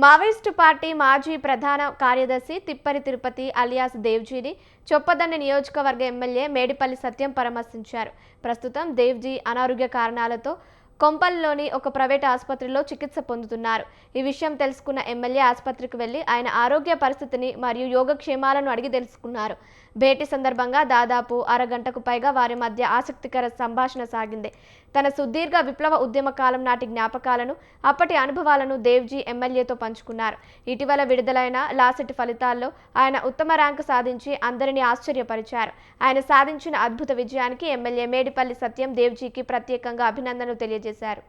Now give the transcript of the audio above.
Maoist party మాజీ ప్రధాన కార్యదర్శి తిప్పరి తిరుపతి అలియాస్ దేవ్జీని చొప్పదండి నియోజకవర్గ ఎమ్మెల్యే మేడిపల్లి సత్యం పరామర్శించారు. ప్రస్తుతం దేవ్జీ అనారోగ్య కారణాలతో కొంపల్లిలోని ఒక ప్రైవేట్ ఆసుపత్రిలో చికిత్స పొందుతున్నారు. ఈ విషయం తెలుసుకున్న ఎమ్మెల్యే ఆసుపత్రికి వెళ్లి ఆయన ఆరోగ్య పరిస్థితిని మరియు యోగక్షేమాలను అడిగి తెలుసుకున్నారు. భేటీ సందర్భంగా దాదాపు అరగంటకు పైగా వారి మధ్య ఆసక్తికర సంభాషణ సాగింది. తన సుదీర్ఘ విప్లవ ఉద్యమ కాలం నాటి జ్ఞాపకాలను, అప్పటి అనుభవాలను దేవ్జీ ఎమ్మెల్యేతో పంచుకున్నారు. ఇటీవల విడుదలైన లాసెట్ ఫలితాల్లో ఆయన ఉత్తమ ర్యాంకు సాధించి అందరినీ ఆశ్చర్యపరిచారు. ఆయన సాధించిన అద్భుత విజయానికి ఎమ్మెల్యే మేడిపల్లి సత్యం దేవ్జీకి ప్రత్యేకంగా అభినందనలు తెలియజేశారు.